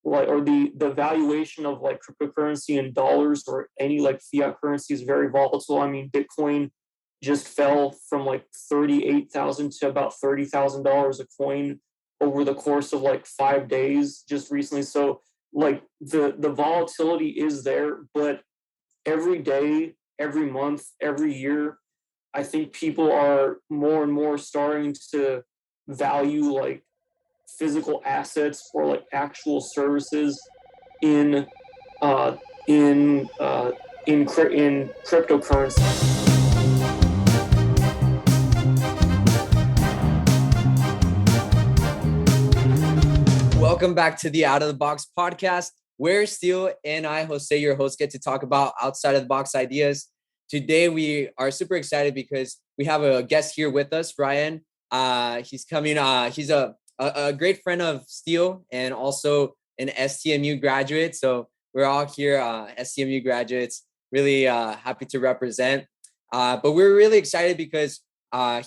like, or the valuation of like cryptocurrency in dollars or any like fiat currency is very volatile. I mean, Bitcoin just fell from like 38,000 to about $30,000 a coin over the course of like 5 days just recently. So like the volatility is there, but every day, every month, every year, I think people are more and more starting to value like physical assets or like actual services in uh, in in cryptocurrency. Welcome back to the Out of the Box podcast, where Steele and I, Jose, your host, get to talk about outside of the box ideas. Today, we are super excited because we have a guest here with us, Ryan. He's coming. He's a great friend of Steele and also an STMU graduate. So we're all here, STMU graduates, really happy to represent. But we're really excited because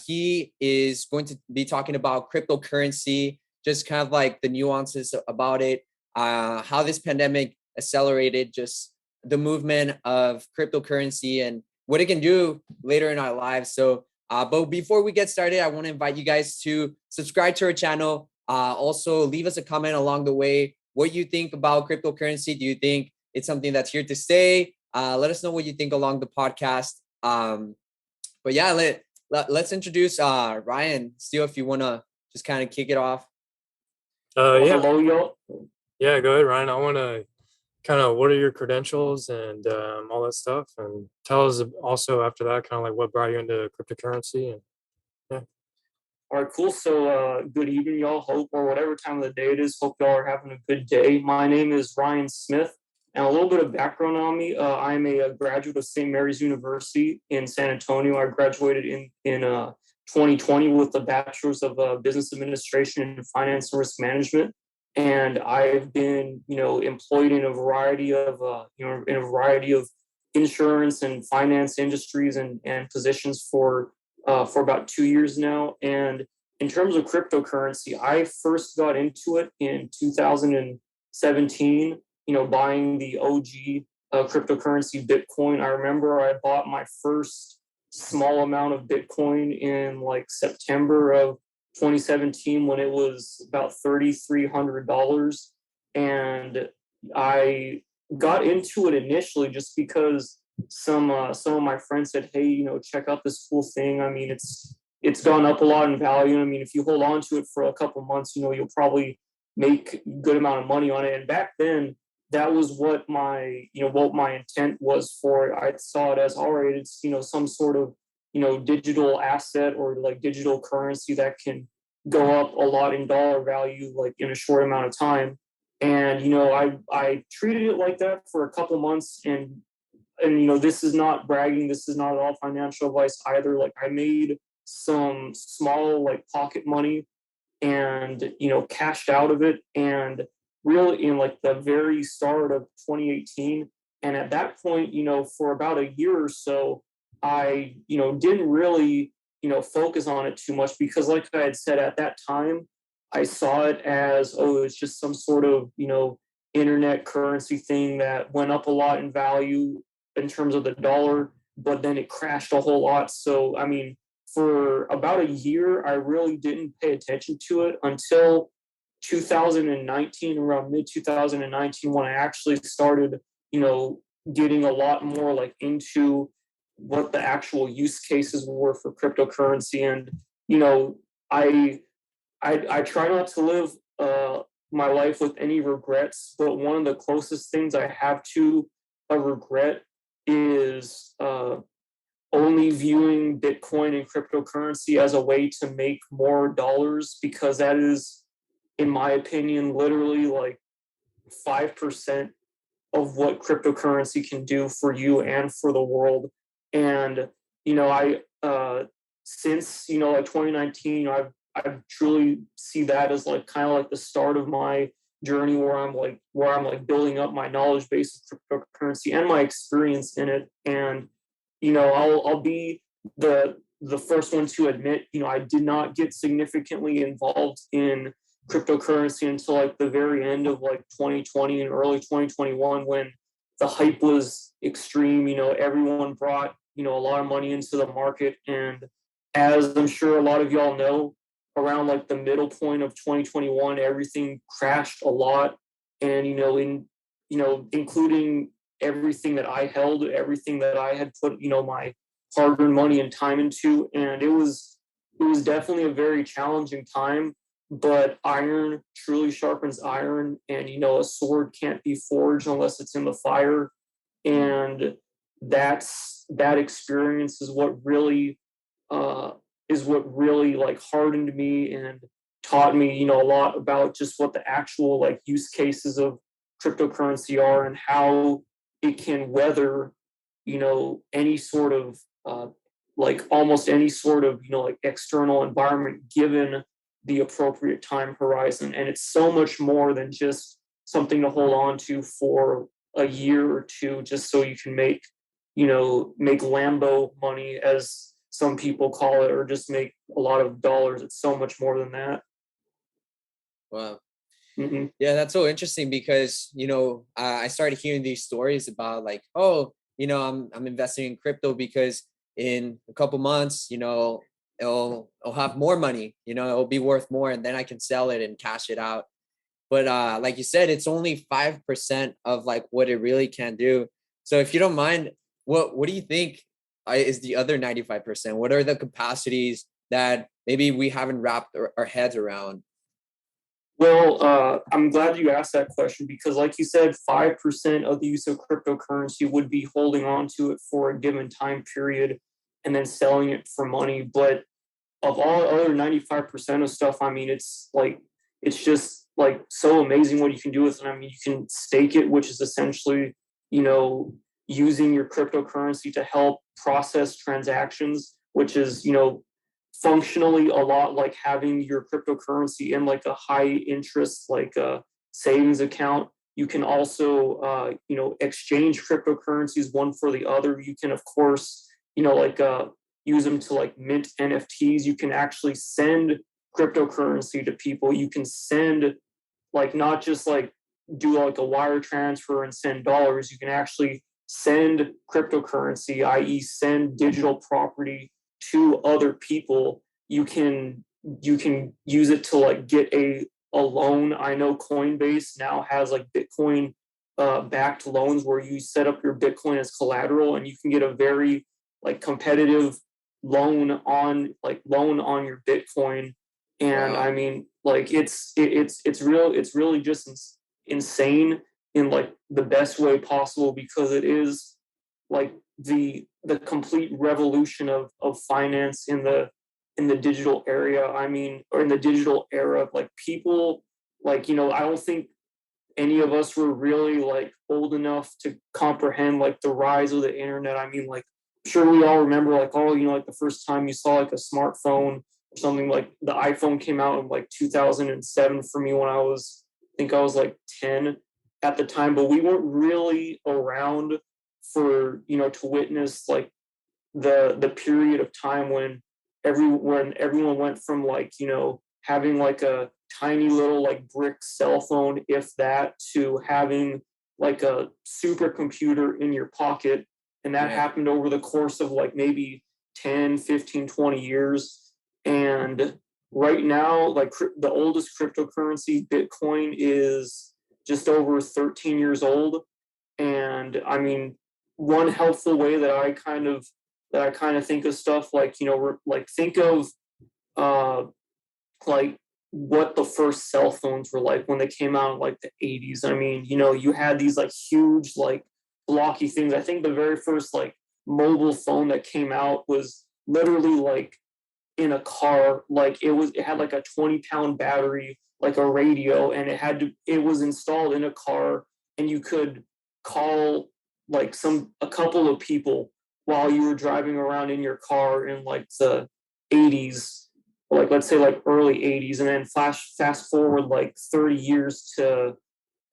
he is going to be talking about cryptocurrency, just kind of like the nuances about it, how this pandemic accelerated just the movement of cryptocurrency and what it can do later in our lives. So, but before we get started, I want to invite you guys to subscribe to our channel. Also, leave us a comment along the way. What you think about cryptocurrency? Do you think it's something that's here to stay? Let us know what you think along the podcast. But yeah, let's introduce Ryan. Steele, if you want to just kind of kick it off. Yeah. Hello, y'all. Yeah, go ahead, Ryan. I want to kind of what are your credentials and all that stuff, and tell us also after that kind of like what brought you into cryptocurrency. And yeah. All right, cool. So good evening, y'all. Hope, or whatever time of the day it is, hope y'all are having a good day. My name is Ryan Smith, and a little bit of background on me. I'm a graduate of St. Mary's University in San Antonio. I graduated in 2020 with a bachelor's of business administration and finance and risk management. And I've been, employed in a variety of, insurance and finance industries and positions for about 2 years now. And in terms of cryptocurrency, I first got into it in 2017, buying the OG cryptocurrency Bitcoin. I remember I bought my first small amount of Bitcoin in like September of 2017 when it was about $3,300. And I got into it initially just because some of my friends said, hey, check out this cool thing. I mean, it's gone up a lot in value. I mean, if you hold on to it for a couple months, you'll probably make a good amount of money on it. And back then, that was what my intent was for it. I saw it as, all right, it's, some sort of, digital asset or like digital currency that can go up a lot in dollar value, like in a short amount of time. And, I treated it like that for a couple months. And, this is not bragging. This is not at all financial advice either. Like I made some small like pocket money and, cashed out of it. And really in like the very start of 2018. And at that point, for about a year or so, I, didn't really, focus on it too much because like I had said at that time, I saw it as, oh, it's just some sort of, internet currency thing that went up a lot in value in terms of the dollar, but then it crashed a whole lot. So, I mean, for about a year, I really didn't pay attention to it until 2019, around mid 2019, when I actually started, getting a lot more like into what the actual use cases were for cryptocurrency. And, I try not to live my life with any regrets, but one of the closest things I have to a regret is only viewing Bitcoin and cryptocurrency as a way to make more dollars, because that is, in my opinion, literally like 5% of what cryptocurrency can do for you and for the world. And, I, since, like 2019, I truly see that as like kind of like the start of my journey where I'm like building up my knowledge base of cryptocurrency and my experience in it. And, I'll be the first one to admit, I did not get significantly involved in cryptocurrency until like the very end of like 2020 and early 2021, when the hype was extreme. Everyone brought, a lot of money into the market. And as I'm sure a lot of y'all know, around like the middle point of 2021, everything crashed a lot. And, including everything that I held, everything that I had put, my hard-earned money and time into. And it was definitely a very challenging time, but iron truly sharpens iron. And, a sword can't be forged unless it's in the fire. And that experience is what really like hardened me and taught me, a lot about just what the actual like use cases of cryptocurrency are and how it can weather, any sort of like almost any sort of, like external environment given the appropriate time horizon. And it's so much more than just something to hold on to for a year or two just so you can make Lambo money, as some people call it, or just make a lot of dollars. It's so much more than that. Wow. Mm-hmm. Yeah, that's so interesting because, I started hearing these stories about like, oh, I'm investing in crypto because in a couple months, it'll have more money, it'll be worth more, and then I can sell it and cash it out. But like you said, it's only 5% of like what it really can do. So if you don't mind, what do you think is the other 95%? What are the capacities that maybe we haven't wrapped our heads around? Well, I'm glad you asked that question because, like you said, 5% of the use of cryptocurrency would be holding on to it for a given time period and then selling it for money. But of all other 95% of stuff, I mean, it's just like so amazing what you can do with it. I mean, you can stake it, which is essentially, using your cryptocurrency to help process transactions, which is, functionally a lot like having your cryptocurrency in like a high interest, like a savings account. You can also, exchange cryptocurrencies one for the other. You can, of course, use them to like mint NFTs. You can actually send cryptocurrency to people. You can send like not just like do like a wire transfer and send dollars. You can actually send cryptocurrency, i.e., send digital property to other people. You can use it to like get a loan. I know Coinbase now has like Bitcoin backed loans where you set up your Bitcoin as collateral and you can get a very like competitive loan on your Bitcoin. And Wow. I mean, like it's really just insane in like the best way possible, because it is like the complete revolution of finance in the digital area. I mean, or in the digital era. Like people, like, I don't think any of us were really like old enough to comprehend like the rise of the internet. I mean, like, sure, we all remember like, oh, like the first time you saw like a smartphone or something. Like the iPhone came out in like 2007 for me when I think I was like 10 at the time, but we weren't really around for, to witness like the period of time when everyone went from like, having like a tiny little like brick cell phone, if that, to having like a supercomputer in your pocket. And that Yeah. happened over the course of like maybe 10, 15, 20 years. And right now, like the oldest cryptocurrency, Bitcoin, is just over 13 years old. And I mean, one helpful way that I kind of think of stuff, like, like think of uh like what the first cell phones were like when they came out in like the 80s. I mean, you had these like huge like blocky things. I think the very first like mobile phone that came out was literally like in a car. Like it had like a 20-pound battery, like a radio, and it was installed in a car, and you could call like a couple of people while you were driving around in your car in like the 80s, like let's say like early 80s. And then fast forward like 30 years to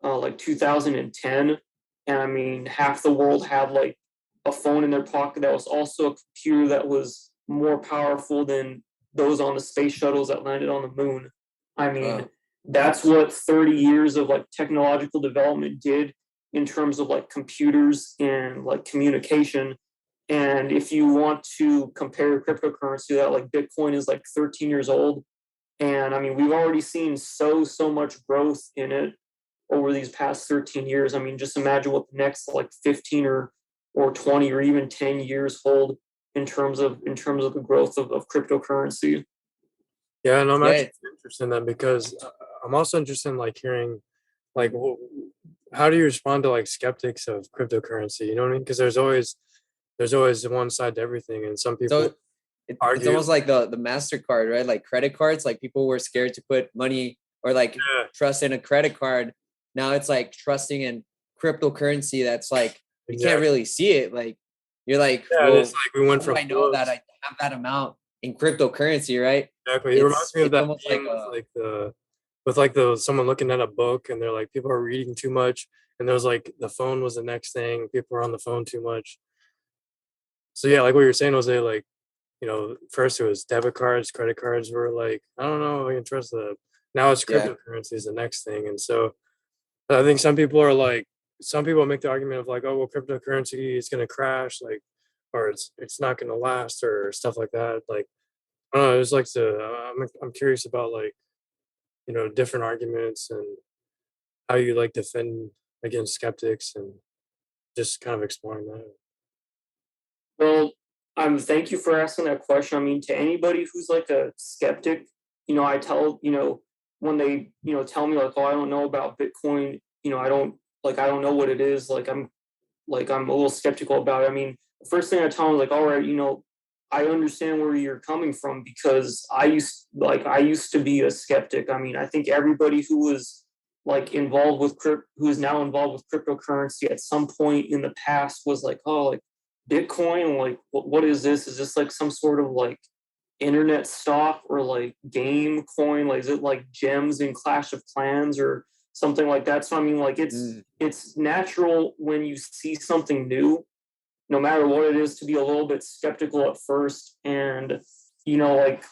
like 2010, and I mean, half the world had like a phone in their pocket that was also a computer that was more powerful than those on the space shuttles that landed on the moon. I mean, Wow. that's what 30 years of like technological development did in terms of like computers and like communication. And if you want to compare cryptocurrency, that like Bitcoin is like 13 years old. And I mean, we've already seen so much growth in it over these past 13 years. I mean, just imagine what the next like 15 or 20 or even 10 years hold in terms of the growth of cryptocurrency. Yeah, and I'm Yeah, actually interested in that because I'm also interested in like hearing like how do you respond to like skeptics of cryptocurrency? You know what I mean? Because there's always one side to everything, and some people so it's argue. almost like the MasterCard, right? Like credit cards, like people were scared to put money or like Yeah, trust in a credit card. Now it's like trusting in cryptocurrency that's like you can't exactly. really see it. Like you're like, Yeah, and it's well, like we how went do from I know that clothes. I have that amount in cryptocurrency, right? Exactly. It reminds me of It's that almost like meme with like the someone looking at a book and they're like people are reading too much, and there's like the phone was the next thing. People are on the phone too much. So yeah, like what you're saying, Jose, like, first it was debit cards, credit cards were like, I don't know, I can trust that. Now it's yeah, cryptocurrency is the next thing. And so I think some people make the argument of like, oh well, cryptocurrency is gonna crash, like, or it's not gonna last or stuff like that. Like, I don't know, I just like to I'm curious about like, different arguments and how you like defend against skeptics and just kind of exploring that. Well, thank you for asking that question. I mean, to anybody who's like a skeptic, I tell, when they, tell me like, oh, I don't know about Bitcoin, I don't know what it is. I'm a little skeptical about it. I mean, the first thing I tell them is like, all right, I understand where you're coming from because I used to be a skeptic. I mean, I think everybody who was like who is now involved with cryptocurrency at some point in the past was like, oh, like Bitcoin, like what is this? Is this like some sort of like internet stock or like game coin? Like is it like gems in Clash of Clans or something like that? So I mean, like mm, it's natural when you see something new, no matter what it is, to be a little bit skeptical at first. And like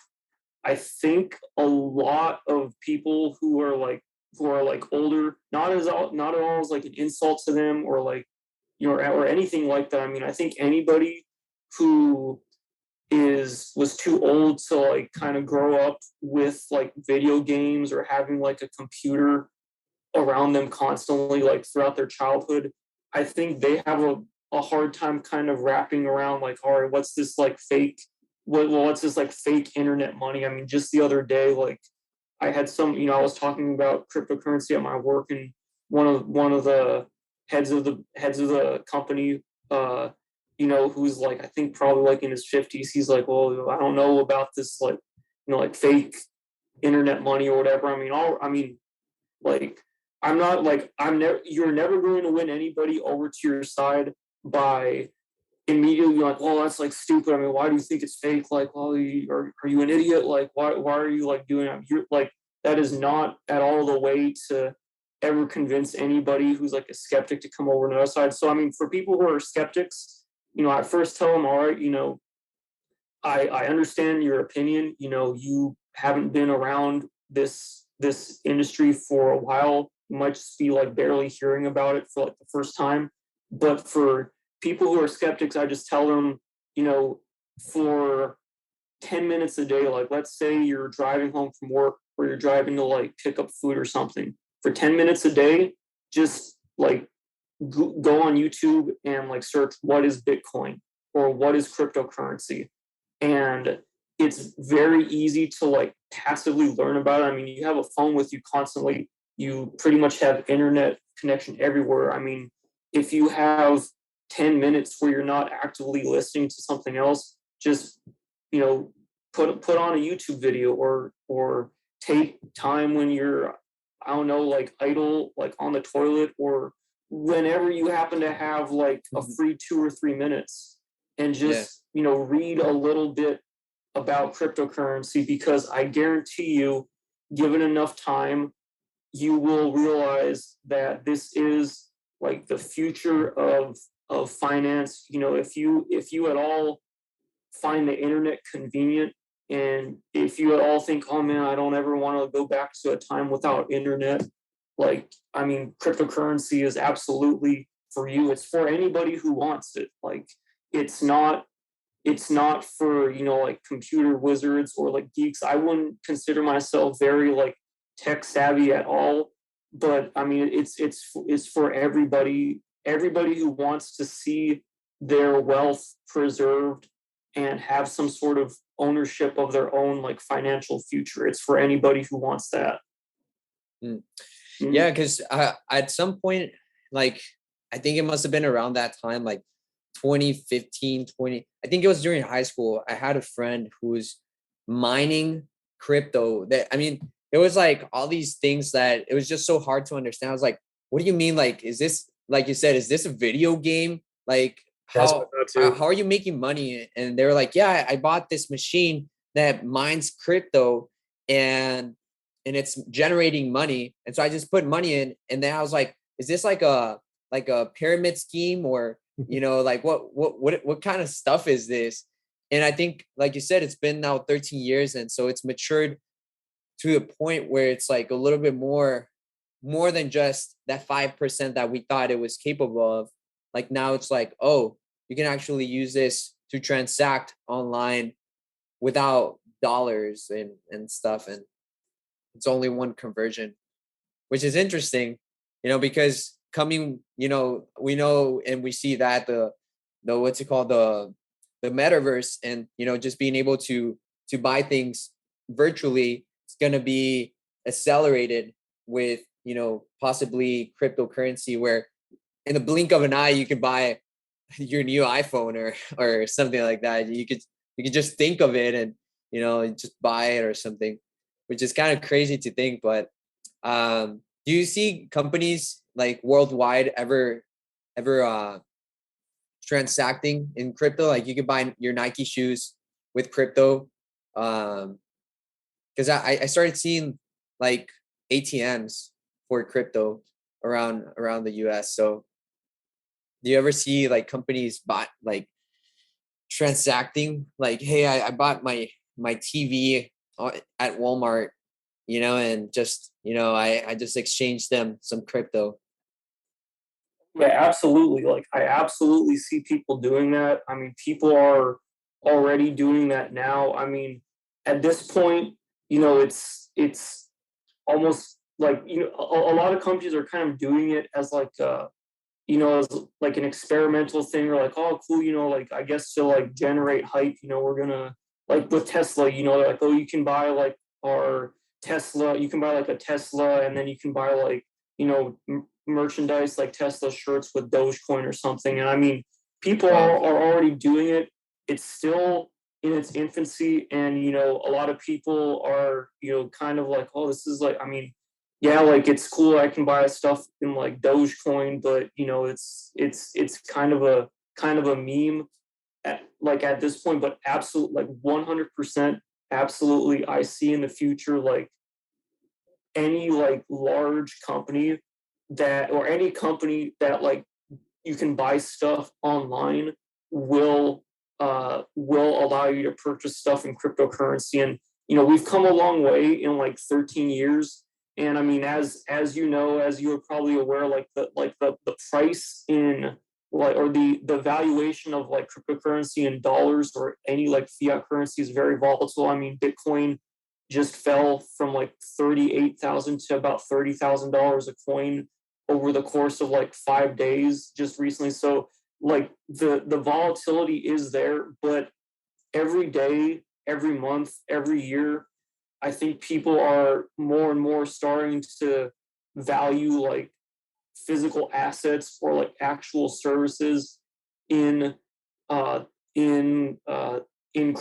I think a lot of people who are like older, not at all as like an insult to them or like or anything like that. I mean, I think anybody who was too old to like kind of grow up with like video games or having like a computer around them constantly like throughout their childhood, I think they have a hard time kind of wrapping around like, all right, what's this like fake what's this like fake internet money? I mean, just the other day, like I had I was talking about cryptocurrency at my work, and one of the heads of the company, who's like I think probably like in his 50s, he's like, well, I don't know about this like like fake internet money or whatever. I mean, like I'm not like I'm never you're never going to win anybody over to your side by immediately like, well, that's like stupid. I mean, why do you think it's fake? Like, well, are you an idiot? Like, why are you like doing that? You're like, that is not at all the way to ever convince anybody who's like a skeptic to come over to the other side. So, I mean, for people who are skeptics, I first tell them, all right, I understand your opinion. You haven't been around this industry for a while. You might just be like barely hearing about it for like the first time. But for people who are skeptics, I just tell them, for 10 minutes a day, like let's say you're driving home from work or you're driving to like pick up food or something. For 10 minutes a day, just like go on YouTube and like search what is Bitcoin or what is cryptocurrency. And it's very easy to like passively learn about it. I mean, you have a phone with you constantly. You pretty much have internet connection everywhere. I mean, if you have 10 minutes where you're not actively listening to something else, just put on a YouTube video or take time when you're, I don't know, like idle, like on the toilet or whenever you happen to have like a mhm, free 2 or 3 minutes, and yeah, just read a little bit about cryptocurrency, because I guarantee you, given enough time, you will realize that this is like the future of finance. If you at all find the internet convenient, And if you all think, oh man, I don't ever want to go back to a time without internet, like, I mean, cryptocurrency is absolutely for you. It's for anybody who wants it. Like, it's not for, like computer wizards or like geeks. I wouldn't consider myself very like tech savvy at all, but I mean, it's for everybody who wants to see their wealth preserved and have some sort of ownership of their own like financial future. It's for anybody who wants that. Mm. Mm. Yeah, because at some point, like, I think it must have been around that time, like 2015, I think it was during high school. I had a friend who was mining crypto. That, I mean, it was like all these things that it was just so hard to understand. I was like, what do you mean? Like, is this, like you said, is this a video game? Like, That's what I thought too. how are you making money? And they were like, yeah, I bought this machine that mines crypto, and it's generating money. And so I just put money in, and then I was like, is this like a pyramid scheme, or like what kind of stuff is this? And I think, like you said, it's been now 13 years, and so it's matured to a point where it's like a little bit more than just that 5% that we thought it was capable of. Like, now it's like, oh, you can actually use this to transact online without dollars and stuff, and it's only one conversion, which is interesting, because coming, we know and we see that the what's it called, the metaverse, and just being able to buy things virtually, it's going to be accelerated with possibly cryptocurrency, where in the blink of an eye you could buy your new iPhone or something like that. You could just think of it and just buy it or something, which is kind of crazy to think. But do you see companies like worldwide ever transacting in crypto? Like, you could buy your Nike shoes with crypto. Because I started seeing like ATMs for crypto around the US. So do you ever see like companies like transacting, like, hey, I bought my TV at Walmart, and just, I just exchanged them some crypto? Yeah, absolutely. Like, I absolutely see people doing that. I mean, people are already doing that now. I mean, at this point, it's almost like, a lot of companies are kind of doing it as like as like an experimental thing, or like, oh cool, like, I guess to like generate hype, we're gonna, like with Tesla, they're like, oh, you can buy like our Tesla, you can buy like a Tesla, and then you can buy like, merchandise like Tesla shirts with Dogecoin or something. And I mean, people Wow. are already doing it. It's still in its infancy, and a lot of people are kind of like, oh, this is like, I mean, yeah, like, it's cool, I can buy stuff in like Dogecoin, but it's kind of a meme at this point. But absolutely, like, 100% absolutely, I see in the future, like, any like large company that, or any company that like you can buy stuff online, will allow you to purchase stuff in cryptocurrency. And we've come a long way in like 13 years. And I mean, as you are probably aware, like the price in, like, or the valuation of like cryptocurrency in dollars or any like fiat currency is very volatile. I mean, Bitcoin just fell from like 38,000 to about $30,000 a coin over the course of like 5 days just recently. So like the volatility is there, but every day, every month, every year, I think people are more and more starting to value like physical assets or like actual services in uh in uh in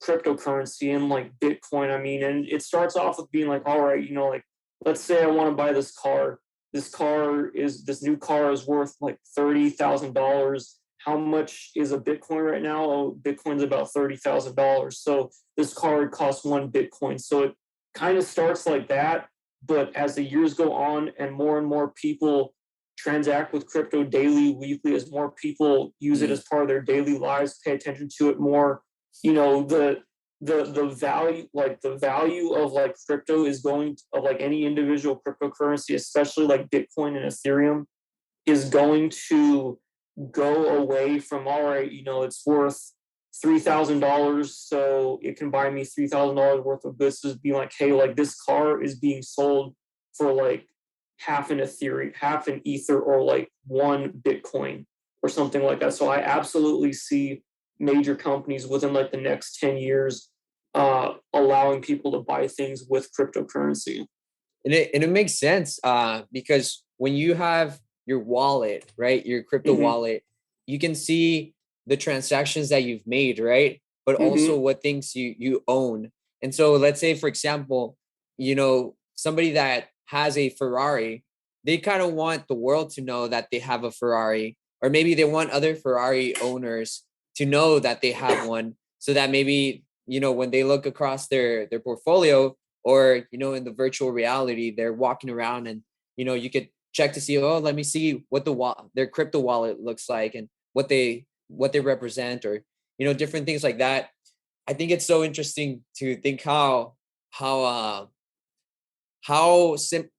cryptocurrency and like Bitcoin. I mean, and it starts off with being like, all right, like, let's say I want to buy this car. This new car is worth like $30,000. How much is a Bitcoin right now? Oh, Bitcoin's about $30,000. So this car would cost one Bitcoin. So it kind of starts like that. But as the years go on and more people transact with crypto daily, weekly, as more people use it as part of their daily lives, pay attention to it more, the the value of like crypto is going of like any individual cryptocurrency, especially like Bitcoin and Ethereum, is going to go away from, all right, it's worth $3,000, so it can buy me $3,000 worth of goods, to be like, hey, like this car is being sold for like half an Ethereum, half an Ether, or like one Bitcoin or something like that. So I absolutely see major companies within like the next 10 years allowing people to buy things with cryptocurrency. And it makes sense because when you have your wallet, right, your crypto wallet, you can see the transactions that you've made, right? But also what things you own. And so let's say, for example, somebody that has a Ferrari, they kind of want the world to know that they have a Ferrari, or maybe they want other Ferrari owners to know that they have one, so that maybe, when they look across their portfolio, or, in the virtual reality, they're walking around and, you could check to see, oh, let me see what their crypto wallet looks like, and what they represent, or, different things like that. I think it's so interesting to think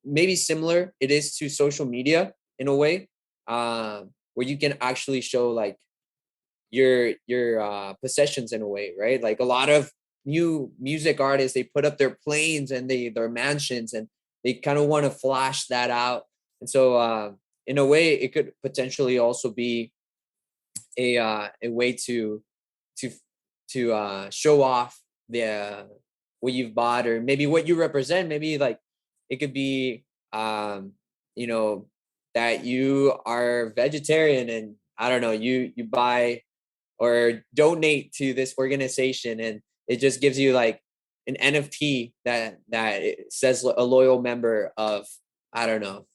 maybe similar it is to social media in a way, where you can actually show like your possessions in a way, right? Like a lot of new music artists, they put up their planes and their mansions, and they kind of want to flash that out. And so in a way, it could potentially also be a way to show off the what you've bought, or maybe what you represent. Maybe like it could be that you are vegetarian, and I don't know, you buy or donate to this organization, and it just gives you like an NFT that it says a loyal member of, I don't know,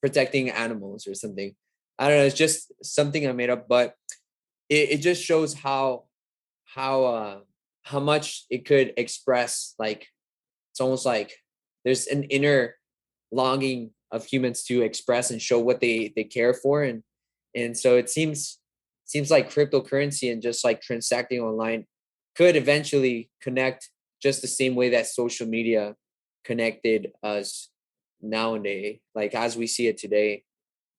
protecting animals or something. I don't know, it's just something I made up, but it just shows how much it could express. Like it's almost like there's an inner longing of humans to express and show what they care for, and so it seems like cryptocurrency and just like transacting online could eventually connect just the same way that social media connected us nowadays, like as we see it today,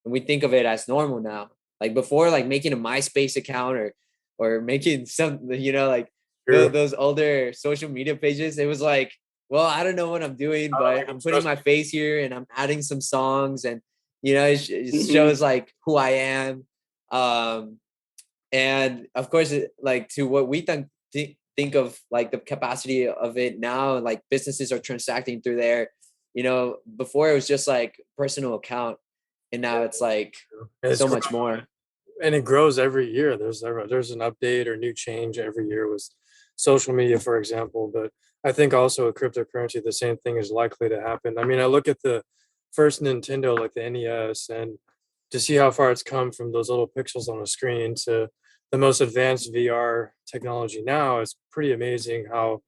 and we think of it as normal now. Like before, like making a MySpace account, or making some, like those older social media pages, it was like, well, I don't know what I'm doing, but I'm putting my face here and I'm adding some songs, and it shows like who I am. And of course, like to what we think of like the capacity of it now, like businesses are transacting through there. Before it was just like personal account, and now it's like so much more. And it grows every year. There's an update or new change every year with social media, for example. But I think also with cryptocurrency, the same thing is likely to happen. I mean, I look at the first Nintendo, like the NES, and to see how far it's come from those little pixels on a screen to the most advanced VR technology now. It's pretty amazing how,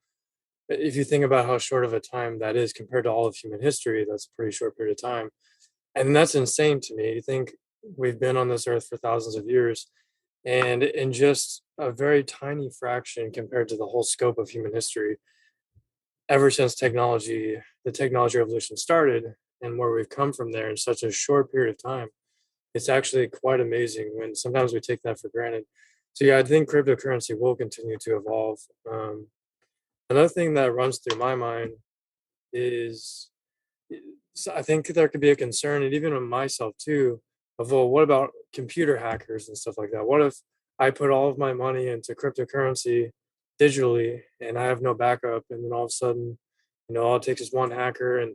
if you think about how short of a time that is compared to all of human history, that's a pretty short period of time. And that's insane to me. You think we've been on this earth for thousands of years, and in just a very tiny fraction compared to the whole scope of human history, ever since the technology revolution started, and where we've come from there in such a short period of time, it's actually quite amazing when sometimes we take that for granted. So yeah, I think cryptocurrency will continue to evolve. Another thing that runs through my mind is, so I think there could be a concern, and even on myself too, of, well, what about computer hackers and stuff like that? What if I put all of my money into cryptocurrency digitally and I have no backup, and then all of a sudden, all it takes is one hacker and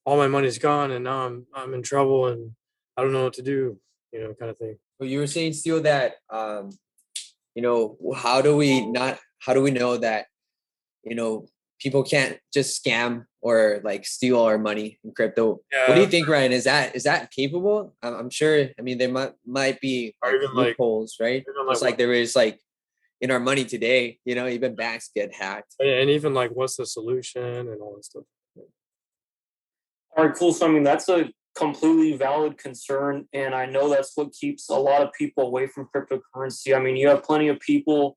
all my money's gone, and now I'm in trouble and I don't know what to do, kind of thing. Well, you were saying still that how do we know that people can't just scam or like steal our money in crypto? Yeah. What do you think, Ryan? Is that capable? I'm sure. I mean, there might be like loopholes, right? Just like there is like in our money today, even banks get hacked. And even like, what's the solution and all that stuff. All right, cool. So I mean, that's a completely valid concern, and I know that's what keeps a lot of people away from cryptocurrency. I mean, you have plenty of people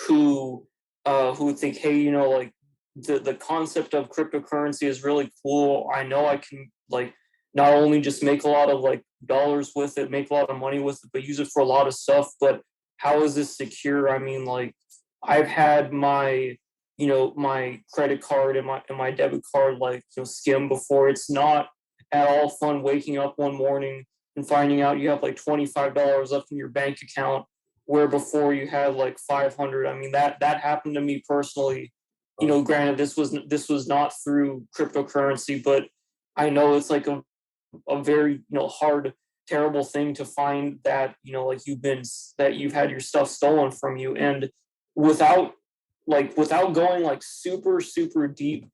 who who would think, hey, like the concept of cryptocurrency is really cool. I know I can like not only just make a lot of like dollars with it, make a lot of money with it, but use it for a lot of stuff. But how is this secure? I mean, like I've had my my credit card and my debit card like skim before. It's not at all fun waking up one morning and finding out you have like $25 left in your bank account where before you had like 500. I mean, that happened to me personally. Granted, this was not through cryptocurrency, but I know it's like a very hard, terrible thing to find that like you've had your stuff stolen from you. And without without going like super deep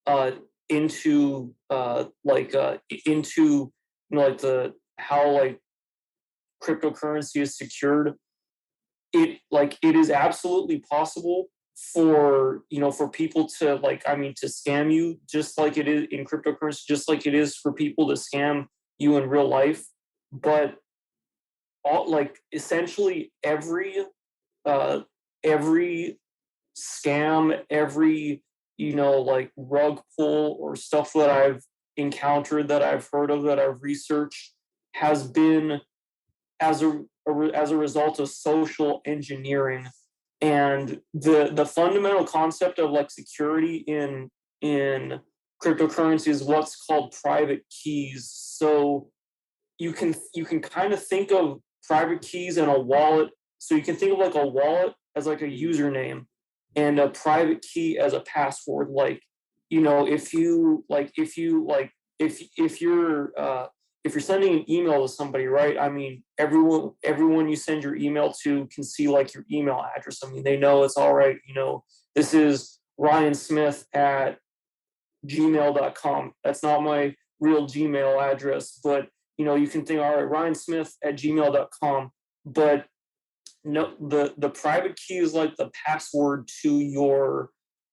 uh into like the how like cryptocurrency is secured, it is absolutely possible for for people to to scam you, just like it is in cryptocurrency, just like it is for people to scam you in real life. But all like essentially uh every scam, every like rug pull or stuff that I've encountered, that I've heard of, that I've researched, has been as a result of social engineering. And the fundamental concept of like security in cryptocurrency is what's called private keys. So you can kind of think of private keys in a wallet. So you can think of like a wallet as like a username and a private key as a password. Like if you're sending an email to somebody, right? I mean, everyone you send your email to can see like your email address. I mean, they know it's all right. This is Ryan Smith at gmail.com. That's not my real Gmail address, but you can think, all right, Ryan Smith at gmail.com. But no, the private key is like the password to your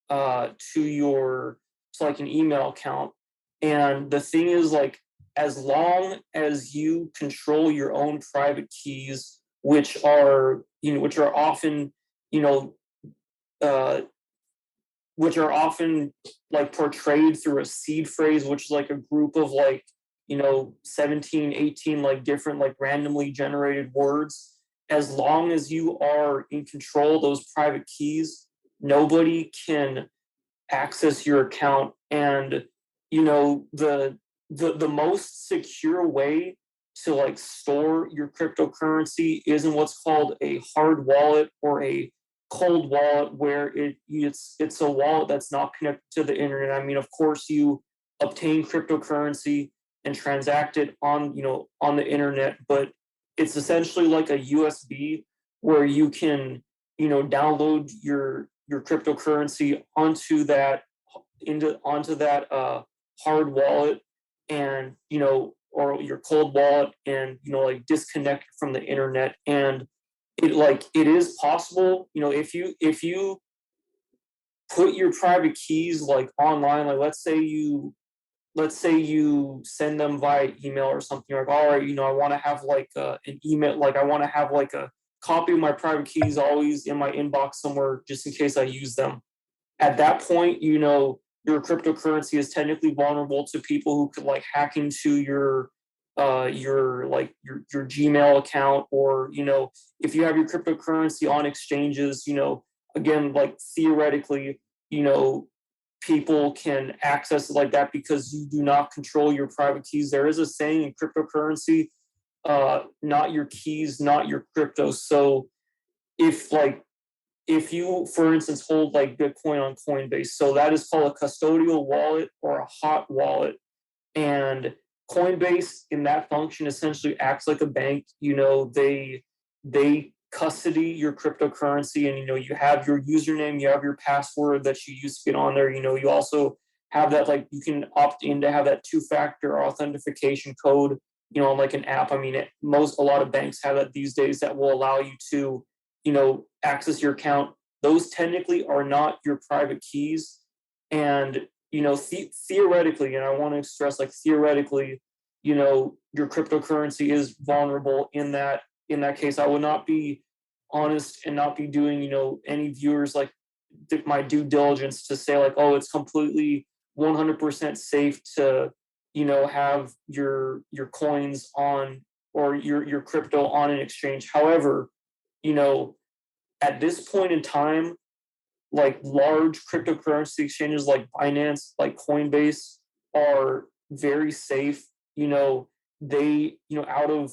to like an email account. And the thing is, like, as long as you control your own private keys, which are often you know uh which are often like portrayed through a seed phrase, which is like a group of like 17, 18 like different like randomly generated words. As long as you are in control of those private keys, nobody can access your account. And the most secure way to like store your cryptocurrency is in what's called a hard wallet or a cold wallet, where it's a wallet that's not connected to the internet. I mean, of course, you obtain cryptocurrency and transact it on the internet, but it's essentially like a USB where you can download your cryptocurrency onto that hard wallet, and or your cold wallet, and like disconnect from the internet. And it is possible, if you put your private keys like online, like let's say you send them via email or something. You're like, all right, I want to have like an email, like I want to have like a copy of my private keys always in my inbox somewhere just in case I use them. At that point, your cryptocurrency is technically vulnerable to people who could like hack into your Gmail account. Or if you have your cryptocurrency on exchanges, again, like theoretically, people can access it like that because you do not control your private keys. There is a saying in cryptocurrency, not your keys, not your crypto. So if like if you, for instance, hold like Bitcoin on Coinbase, so that is called a custodial wallet or a hot wallet. And Coinbase in that function essentially acts like a bank. They custody your cryptocurrency, and you have your username, you have your password that you use to get on there. You also have that, like, you can opt in to have that two-factor authentication code, on like an app. I mean, a lot of banks have that these days, that will allow you to access your account. Those technically are not your private keys. And theoretically, and I want to stress, like, theoretically, your cryptocurrency is vulnerable in that case. I would not be honest and not be doing, any viewers like my due diligence to say like, oh, it's completely 100% safe to, have your coins on, or your crypto on an exchange. However, at this point in time, like large cryptocurrency exchanges like Binance, like Coinbase are very safe. They, out of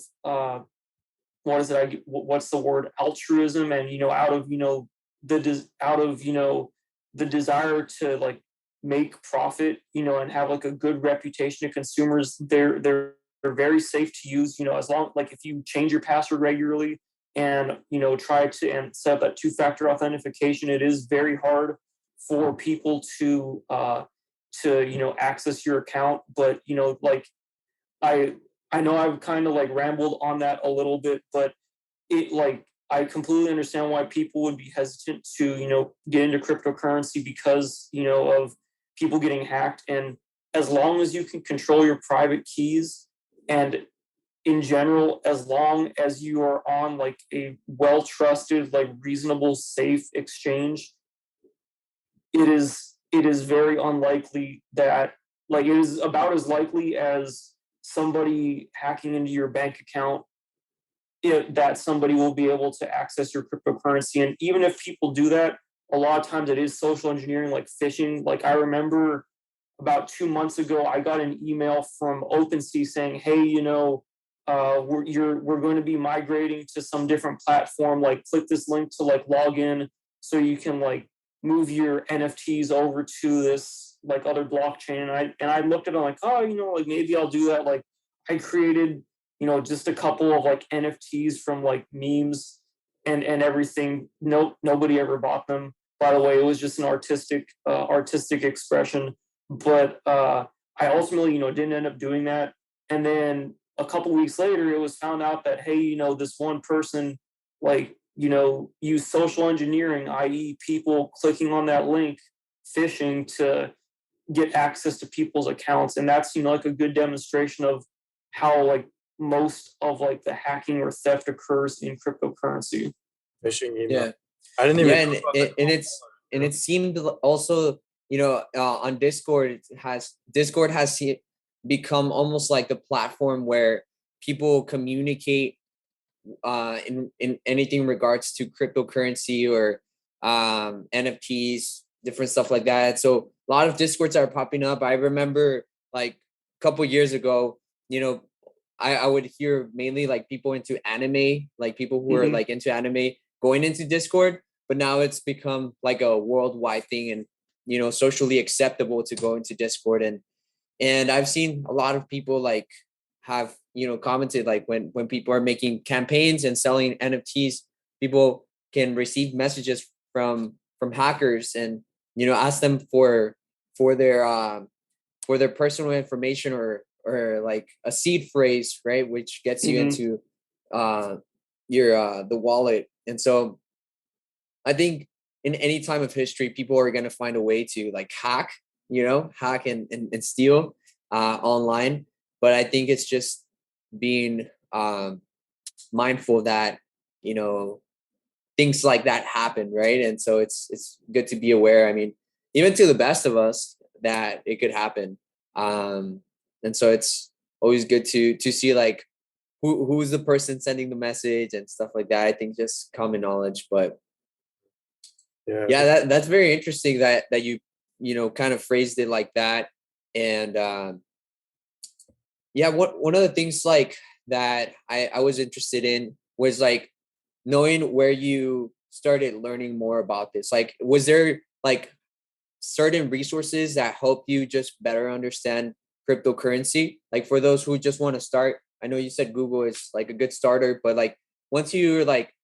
what is it? What's the word? Altruism, and out of the desire to like make profit, and have like a good reputation to consumers. They're very safe to use. As long like if you change your password regularly and try to and set up that two-factor authentication, it is very hard for people to access your account. But like I I know I've kind of like rambled on that a little bit, but it like I completely understand why people would be hesitant to, get into cryptocurrency because, of people getting hacked. And as long as you can control your private keys, and in general, as long as you are on like a well trusted, like reasonable, safe exchange, it is very unlikely that, like, it is about as likely as somebody hacking into your bank account, that somebody will be able to access your cryptocurrency. And even if people do that, a lot of times it is social engineering, like phishing. Like I remember about 2 months ago, I got an email from OpenSea saying, "Hey, we're going to be migrating to some different platform. Like, click this link to like log in so you can like move your NFTs over to this like other blockchain." And I looked at it like, oh, like maybe I'll do that. Like I created, just a couple of like NFTs from like memes and everything. Nobody ever bought them. By the way, it was just an artistic expression. But I ultimately, didn't end up doing that. And then a couple weeks later, it was found out that, hey, this one person, like, use social engineering, i.e., people clicking on that link, phishing to get access to people's accounts. And that's, like a good demonstration of how like most of like the hacking or theft occurs in cryptocurrency. Phishing email. Yeah. I didn't Yeah, even know about that. and it seemed also, on Discord has become almost like the platform where people communicate in anything in regards to cryptocurrency or NFTs, different stuff like that. So a lot of Discords are popping up. I remember like a couple years ago, I would hear mainly like people into anime, like people who are like into anime going into Discord, but now it's become like a worldwide thing and socially acceptable to go into Discord. And I've seen a lot of people like have commented like when people are making campaigns and selling NFTs, people can receive messages from hackers and ask them for their personal information or like a seed phrase, right, which gets you into your the wallet. And so I think in any time of history, people are going to find a way to like hack and steal online. But I think it's just being mindful that, things like that happen, right? And so it's good to be aware. I mean, even to the best of us, that it could happen. And so it's always good to see like who's the person sending the message and stuff like that. I think just common knowledge. But yeah, that's very interesting that you kind of phrased it like that. And yeah, one of the things like that I was interested in was like knowing where you started learning more about this. Like, was there like certain resources that help you just better understand cryptocurrency? Like for those who just want to start, I know you said Google is like a good starter, but like once you're like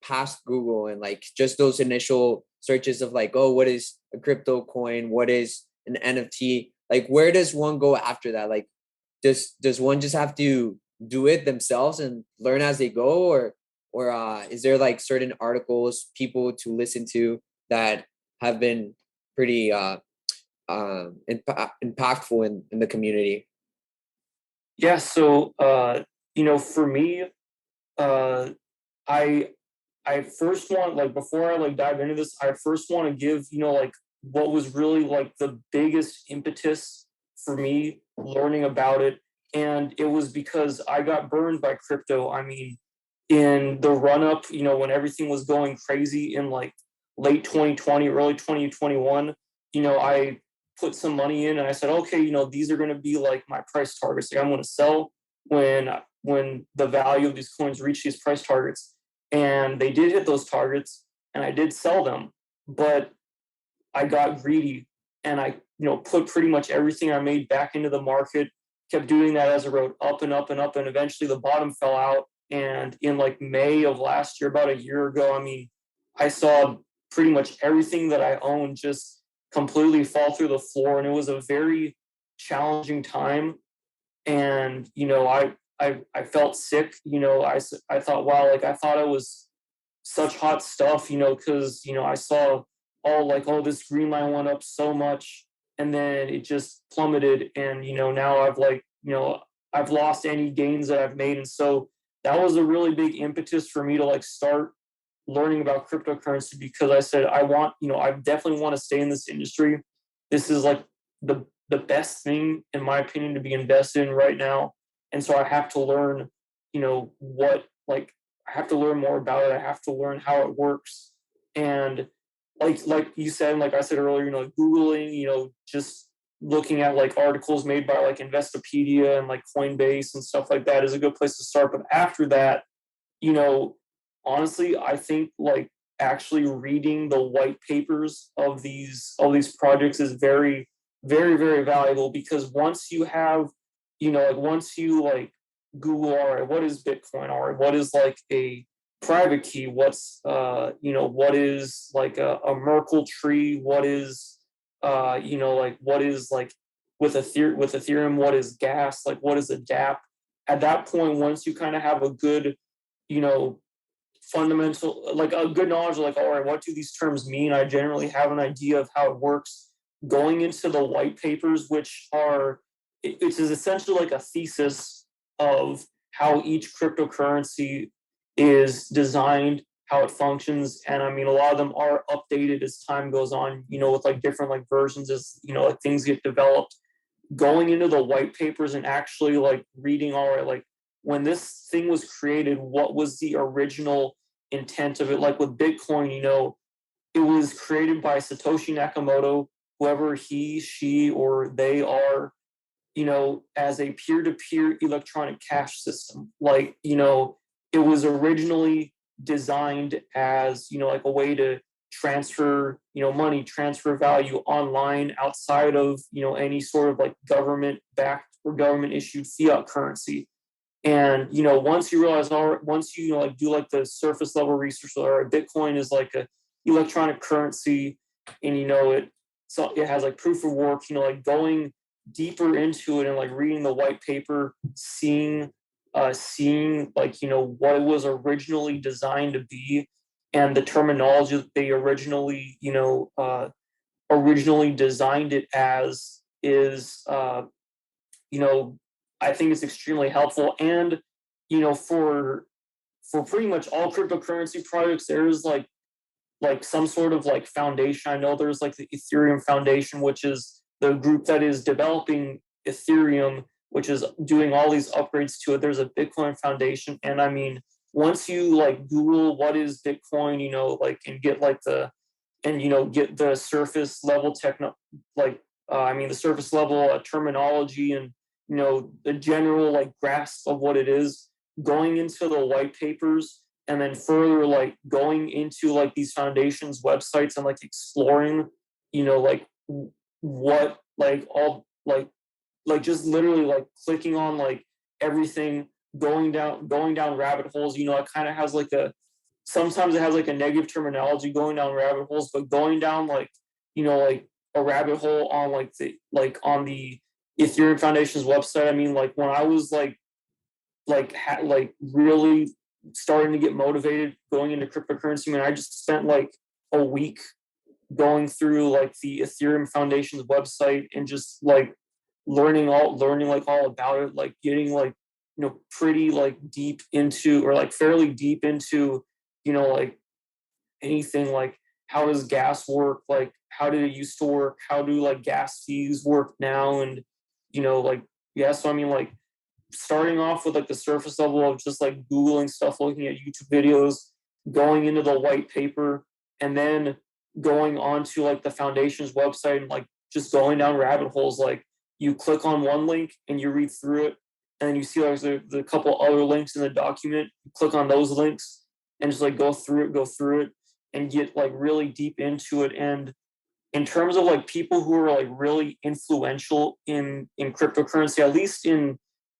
past Google and like just those initial searches of like, oh, what is a crypto coin? What is an NFT? Like, where does one go after that? Like, does one just have to do it themselves and learn as they go, or is there like certain articles, people to listen to that have been pretty impactful in the community? Yeah. So for me, uh, I I first want, like, before I like dive into this, I first want to give, like, what was really like the biggest impetus for me learning about it. And it was because I got burned by crypto. I mean, in the run up, when everything was going crazy in like late 2020, early 2021, I put some money in and I said, okay, these are going to be like my price targets. Like, I'm going to sell when the value of these coins reach these price targets. And they did hit those targets and I did sell them, but I got greedy and I, put pretty much everything I made back into the market, kept doing that as it rode up and up and up. And eventually the bottom fell out. And in like May of last year, about a year ago, I mean, I saw pretty much everything that I owned just completely fall through the floor. And it was a very challenging time. And, I felt sick, I thought, wow, like I thought I was such hot stuff, because, I saw all like, oh, this green line went up so much and then it just plummeted. And, now I've like, I've lost any gains that I've made. And so that was a really big impetus for me to like start learning about cryptocurrency because I said, I definitely want to stay in this industry. This is like the best thing, in my opinion, to be invested in right now. And so I have to learn, I have to learn more about it. I have to learn how it works. And like you said, and like I said earlier, Googling, just looking at like articles made by like Investopedia and like Coinbase and stuff like that is a good place to start. But after that, you know, honestly, I think like actually reading the white papers of these projects is very, very, very valuable because once you have, once you like Google, all right, what is Bitcoin? All right, what is like a private key? What's what is like a Merkle tree? What is like what is like with Ethereum, what is gas? Like what is a DApp? At that point, once you kind of have a good, you know, fundamental, like a good knowledge of like, all right, what do these terms mean? I generally have an idea of how it works. Going into the white papers, which are, it is essentially like a thesis of how each cryptocurrency is designed, how it functions. And I mean, a lot of them are updated as time goes on, with like different like versions as, like things get developed. Going into the white papers and actually like reading, all right, like when this thing was created, what was the original intent of it? Like with Bitcoin, it was created by Satoshi Nakamoto, whoever he, she, or they are, as a peer-to-peer electronic cash system. Like, it was originally designed as, like a way to transfer, money, transfer value online outside of, any sort of like government-backed or government-issued fiat currency. And, once you realize, once you, like do like the surface level research, or Bitcoin is like a electronic currency and, it has like proof of work, like going deeper into it and like reading the white paper, seeing like, what it was originally designed to be and the terminology that they originally, originally designed it as is, I think it's extremely helpful. And, for pretty much all cryptocurrency projects, there's like some sort of like foundation. I know there's like the Ethereum Foundation, which is the group that is developing Ethereum, which is doing all these upgrades to it. There's a Bitcoin Foundation. And I mean, once you like Google what is Bitcoin, and get like get the surface level the surface level terminology and, the general like grasp of what it is, going into the white papers and then further like going into like these foundations websites and like exploring, like what like all like just literally like clicking on like everything, going down rabbit holes. It kind of has like sometimes it has like a negative terminology, going down rabbit holes, but going down like, like a rabbit hole on on the Ethereum Foundation's website. I mean, like when I was really starting to get motivated going into cryptocurrency, I mean, I just spent like a week going through like the Ethereum Foundation's website and just like learning like all about it, like getting like, pretty like deep into, or like fairly deep into, like anything like how does gas work, like how did it used to work, how do like gas fees work now, and like yeah, so I mean like starting off with like the surface level of just like Googling stuff, looking at YouTube videos, going into the white paper, and then going on to like the foundation's website and like just going down rabbit holes. Like you click on one link and you read through it, and then you see like the couple other links in the document. You click on those links and just like go through it, and get like really deep into it. And in terms of like people who are like really influential in cryptocurrency,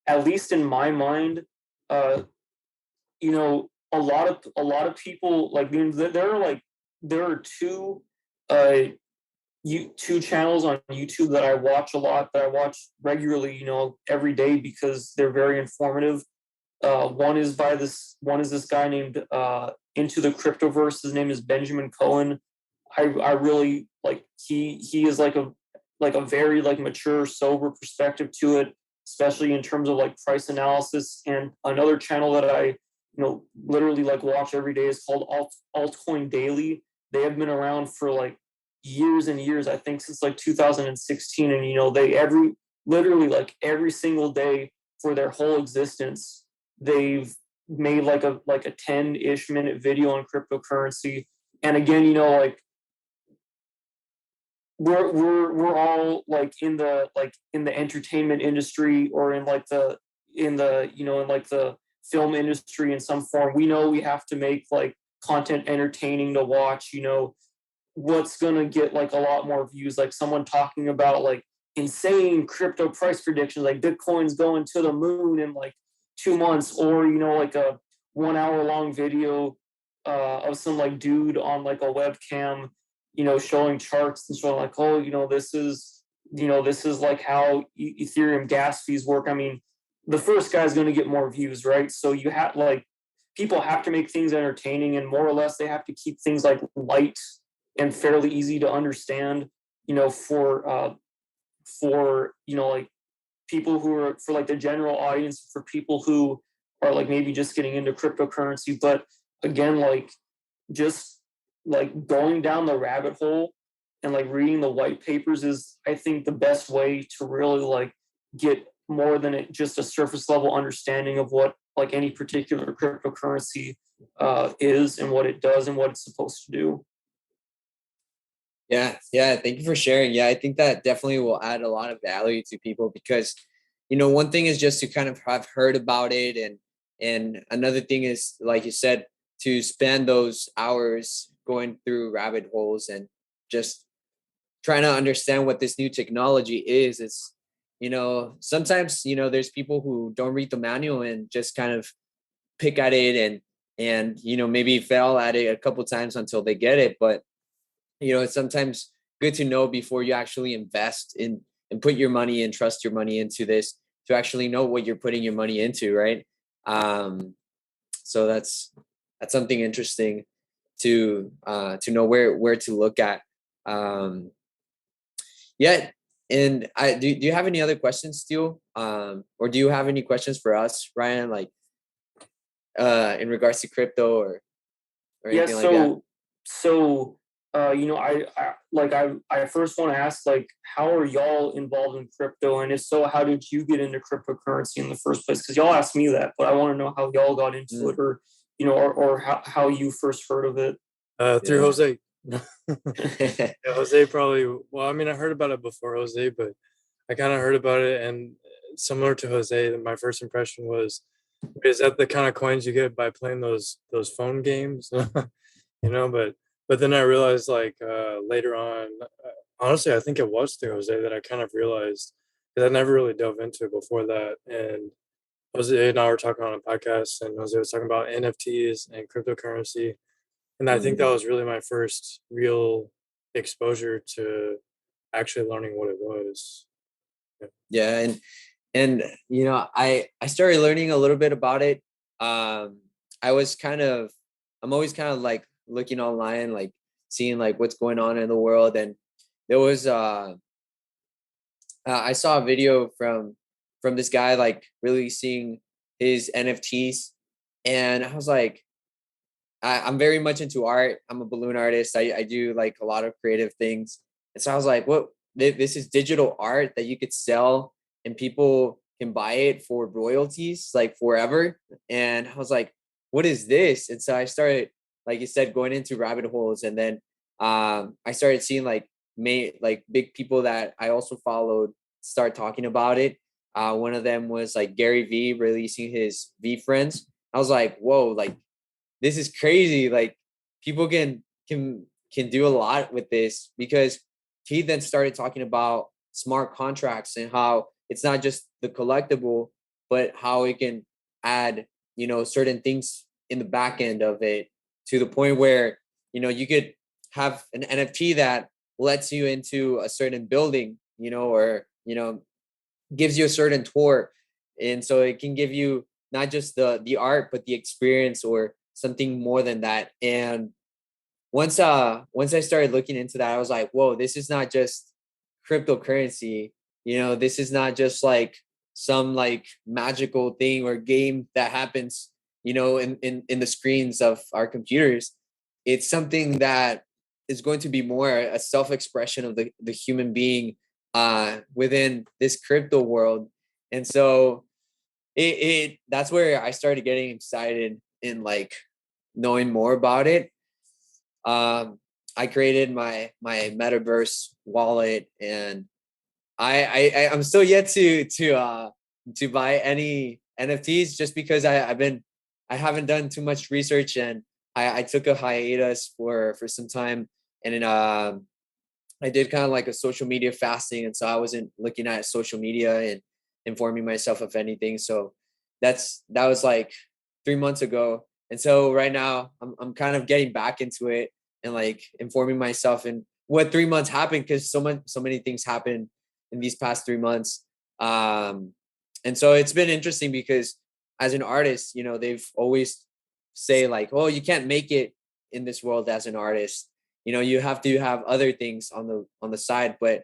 at least in my mind, uh, a lot of people like there are uh two channels on YouTube that I watch a lot, that I watch regularly, every day, because they're very informative. One is this guy named Into the Cryptoverse. His name is Benjamin Cohen. I really like he is like a very like mature, sober perspective to it, especially in terms of like price analysis. And another channel that I literally like watch every day is called Altcoin Daily. They have been around for like years and years, I think since like 2016, and they literally like every single day for their whole existence, they've made like a 10-ish minute video on cryptocurrency. And again, like we're all like in the entertainment industry, or in like the in the in like the film industry in some form. We know we have to make like content entertaining to watch. What's gonna get like a lot more views, like someone talking about like insane crypto price predictions, like Bitcoin's going to the moon in like 2 months, or like a 1 hour long video of some like dude on like a webcam, showing charts and showing like, oh, this is like how Ethereum gas fees work. I mean, the first guy's going to get more views, right? So you have like people have to make things entertaining, and more or less they have to keep things like light and fairly easy to understand, for like people who are, for like the general audience, for people who are like maybe just getting into cryptocurrency. But again, like just like going down the rabbit hole and like reading the white papers is, I think, the best way to really like get more than just a surface level understanding of what like any particular cryptocurrency is, and what it does, and what it's supposed to do. Yeah, yeah. Thank you for sharing. Yeah, I think that definitely will add a lot of value to people, because, one thing is just to kind of have heard about it, and another thing is, like you said, to spend those hours going through rabbit holes and just trying to understand what this new technology is. It's, sometimes, there's people who don't read the manual and just kind of pick at it, and maybe fail at it a couple times until they get it. But it's sometimes good to know before you actually invest in and put your money and trust your money into this, to actually know what you're putting your money into, right? So that's something interesting to know where to look at. Yeah. And do you have any other questions, Steele? Or do you have any questions for us, Ryan, like in regards to crypto, or Yeah, anything like that? I first want to ask, like, how are y'all involved in crypto, and if so, how did you get into cryptocurrency in the first place? Because y'all asked me that, but I want to know how y'all got into it, or or how you first heard of it. Through Yeah. Jose. Yeah, Jose probably. Well, I mean, I heard about it before Jose, but I kind of heard about it, and similar to Jose, my first impression was, is that the kind of coins you get by playing those phone games? But then I realized, like, later on, honestly, I think it was through Jose that I kind of realized, because I never really dove into it before that. And Jose and I were talking on a podcast, and Jose was talking about NFTs and cryptocurrency, and I think that Mm. was really my first real exposure to actually learning what it was. Yeah. Yeah, and I started learning a little bit about it. I was kind of I'm always kind of like looking online, like seeing like what's going on in the world. And there was I saw a video from this guy like releasing his NFTs, and I was like, I'm very much into art. I'm a balloon artist. I do like a lot of creative things. And so I was like, what, this is digital art that you could sell and people can buy it for royalties like forever. And I was like, what is this? And so I started, like you said, going into rabbit holes. And then I started seeing like big people that I also followed start talking about it. One of them was like Gary V releasing his V Friends. I was like, whoa, like this is crazy. Like people can do a lot with this, because he then started talking about smart contracts and how it's not just the collectible, but how it can add, certain things in the back end of it, to the point where, you could have an NFT that lets you into a certain building, or, gives you a certain tour. And so it can give you not just the art, but the experience or something more than that. And once I started looking into that, I was like, whoa, this is not just cryptocurrency. This is not just like some like magical thing or game that happens, in the screens of our computers. It's something that is going to be more a self-expression of the human being within this crypto world. And so it that's where I started getting excited in like knowing more about it. I created my metaverse wallet, and I'm still yet to buy any NFTs, just because I haven't done too much research, and I took a hiatus for some time. And then I did kind of like a social media fasting, and so I wasn't looking at social media and informing myself of anything. So that was like 3 months ago. And so right now I'm kind of getting back into it and like informing myself and what 3 months happened, because so many things happened in these past 3 months. And so it's been interesting, because as an artist, they've always say like, oh, you can't make it in this world as an artist. You have to have other things on the side. But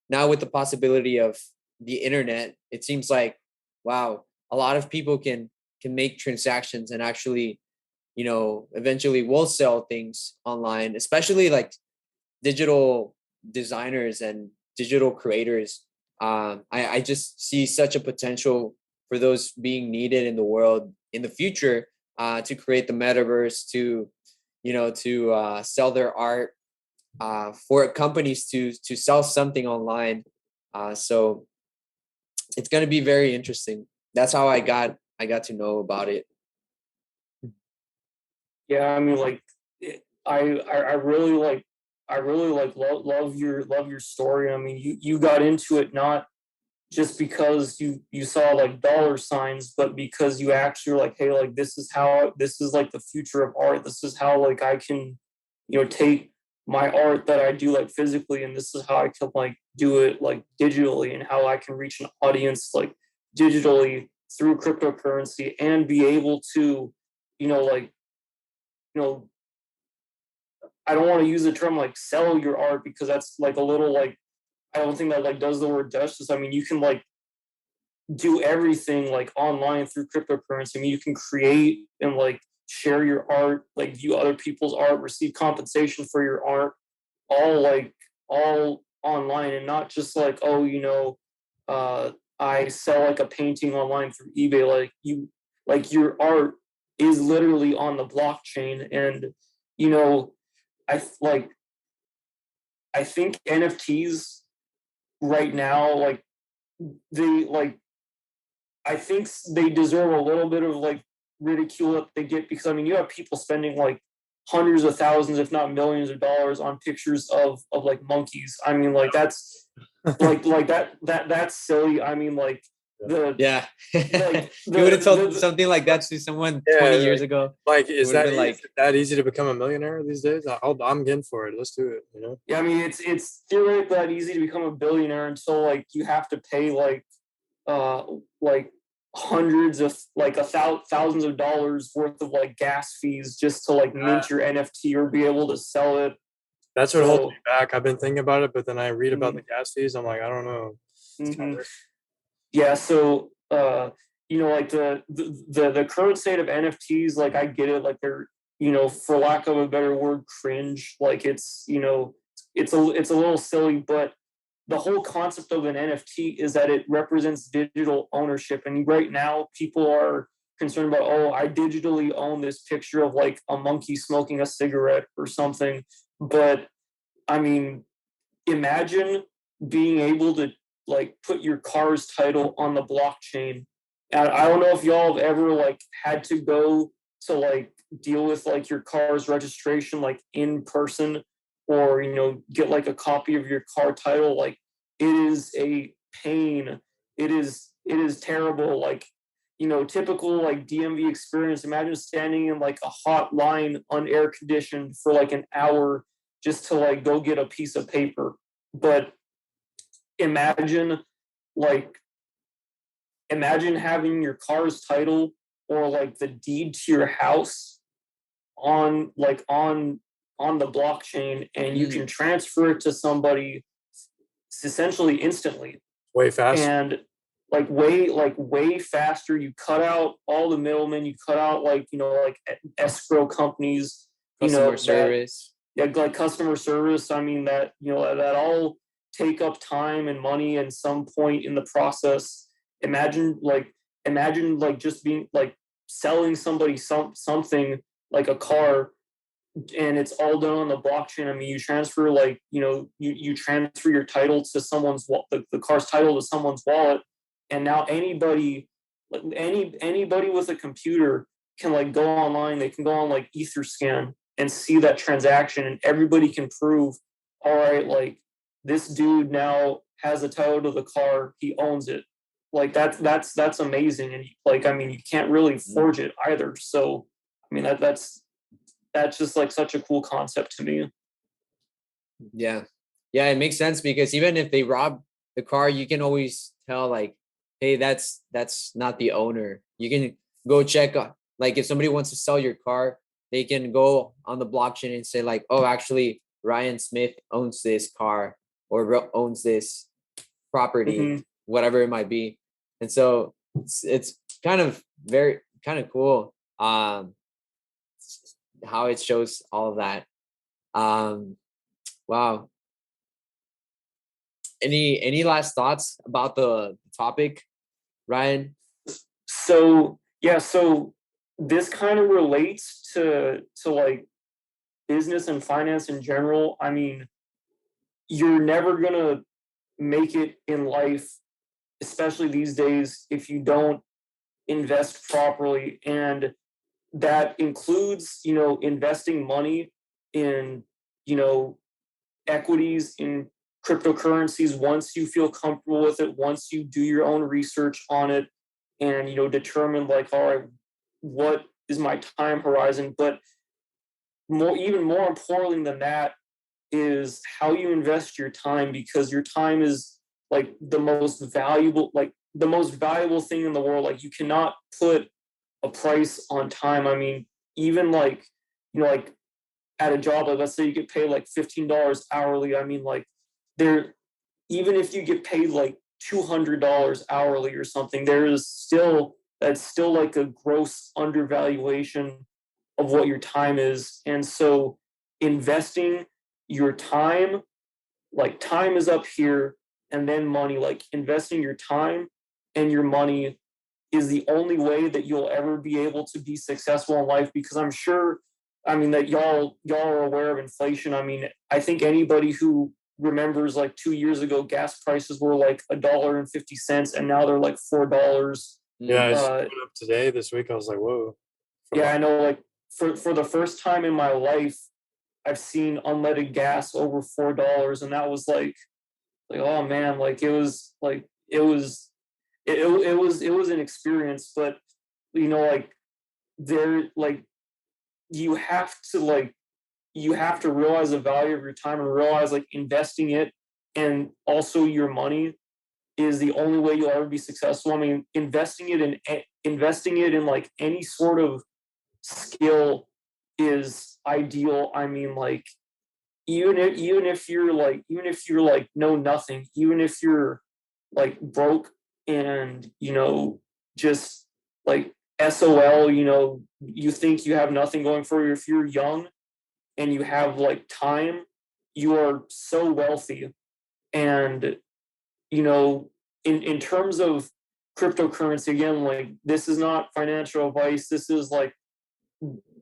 now with the possibility of the internet, it seems like, wow, a lot of people can make transactions and actually, eventually will sell things online, especially like digital designers and digital creators. I just see such a potential for those being needed in the world in the future, to create the metaverse, to sell their art, for companies to sell something online. So it's going to be very interesting. That's how I got to know about it. Yeah, I mean, like, I really like, love your story. I mean, you got into it not just because you saw like dollar signs, but because you actually were like, hey, like this is like the future of art. This is how like I can, take my art that I do like physically, and this is how I can like do it like digitally, and how I can reach an audience like digitally through cryptocurrency, and be able to, like, you know, I don't want to use the term like sell your art, because that's like a little like, I don't think that like does the word justice. I mean, you can like do everything like online through cryptocurrency. I mean, you can create and like share your art, like view other people's art, receive compensation for your art, all online, and not just like, oh, I sell like a painting online through eBay. Like your art is literally on the blockchain. And you know, I like I think NFTs right now, like they like I think they deserve a little bit of like ridicule that they get, because I mean, you have people spending like hundreds of thousands, if not millions of dollars on pictures of like monkeys. I mean, like that's like that's silly. I mean, like the Yeah. like You would have told the something like that to someone Yeah, 20 years ago. like, It is would have that been like, that easy to become a millionaire these days? I'm getting for it. Let's do it. yeah, I mean, it's theoretically that easy to become a billionaire until like you have to pay uh like hundreds of like thousands of dollars worth of like gas fees just to like mint your NFT or be able to sell it. That's what holds So me back. I've been thinking about it, but then I read about the mhm, gas fees. I'm like, I don't know. It's kind mhm. of weird. Yeah, so like the current state of NFTs, like I get it, like for lack of a better word, cringe. Like it's a little silly, but the whole concept of an NFT is that it represents digital ownership. And right now people are concerned about, oh, I digitally own this picture of like a monkey smoking a cigarette or something. But I mean, imagine being able to like put your car's title on the blockchain. And I don't know if y'all have ever like had to go to like deal with like your car's registration like in person, or get like a copy of your car title. Like it is a pain. It is terrible. Like typical like DMV experience. Imagine standing in like a hot line unair conditioned for like an hour just to like go get a piece of paper. But imagine like imagine having your car's title or like the deed to your house on the blockchain, and you can transfer it to somebody essentially instantly. Way fast. And way faster. You cut out all the middlemen, you cut out like escrow companies, Customer service. Like customer service. I mean that that all take up time and money and some point in the process. Imagine just being like selling somebody something like a car, and it's all done on the blockchain. I mean, you transfer you transfer your title to someone's the car's title to someone's wallet, and now anybody with a computer can like go online. They can go on like Etherscan and see that transaction, and everybody can prove, all right, like this dude now has a title to the car. He owns it. Like that's amazing, and like I mean, you can't really forge it either. So I mean that's just like such a cool concept to me. Yeah, it makes sense, because even if they rob the car, you can always tell like, hey, that's not the owner. You can go check like if somebody wants to sell your car, they can go on the blockchain and say like, oh, actually Ryan Smith owns this car or owns this property, whatever it might be. And so it's kind of cool how it shows all of that. Wow. Any last thoughts about the topic, Ryan? So this kind of relates to like business and finance in general. I mean, you're never gonna make it in life, especially these days, if you don't invest properly. And that includes investing money in equities, in cryptocurrencies, once you feel comfortable with it, once you do your own research on it, and determine like, all right, what is my time horizon. But even more importantly than that is how you invest your time, because your time is like the most valuable thing in the world. Like you cannot put a price on time. I mean, even like like at a job, like let's say you get paid like $15 hourly. I mean, like even if you get paid like $200 hourly or something, that's still like a gross undervaluation of what your time is. And so investing your time, like time is up here, and then money, like investing your time and your money is the only way that you'll ever be able to be successful in life. Because I'm sure, I mean, that y'all are aware of inflation. I mean, I think anybody who remembers like 2 years ago, gas prices were like $1.50, and now they're like $4. Yeah, I just went up today this week. I was like, whoa. Yeah, I know. Like for the first time in my life, I've seen unleaded gas over $4, and that was like oh man, like it was an experience. But like you have to realize the value of your time, and realize like investing it and also your money is the only way you'll ever be successful. I mean, investing it in like any sort of skill is ideal. I mean, like even if you're like know nothing, even if you're like broke and just like SOL, you think you have nothing going for you. If you're young and you have like time, you are so wealthy. And, in terms of cryptocurrency, again, like this is not financial advice. This is like,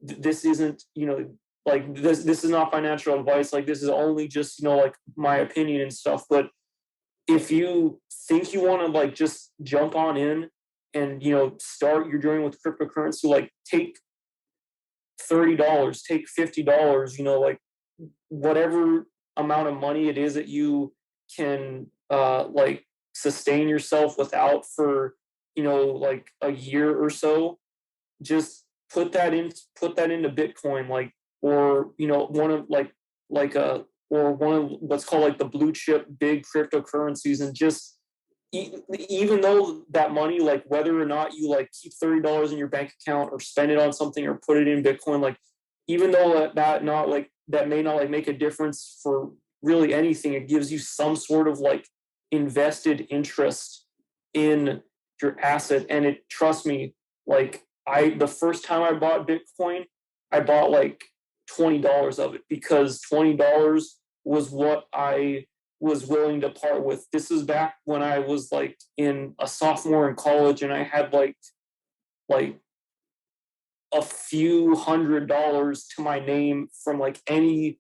this isn't, like this is not financial advice. Like this is only just, like my opinion and stuff. But if you think you want to like just jump on in and start your journey with cryptocurrency, like take $30, take $50, like whatever amount of money it is that you can like sustain yourself without for like a year or so. Just put that into Bitcoin, like, or one of like a or one of what's called like the blue chip big cryptocurrencies, and just even though that money, like whether or not you like keep $30 in your bank account or spend it on something or put it in Bitcoin, like even though that may not like make a difference for really anything, it gives you some sort of like invested interest in your asset. And it, trust me, like the first time I bought Bitcoin, I bought like $20 of it, because $20 was what I was willing to part with. This is back when I was like in a sophomore in college, and I had like a few $100s to my name from like any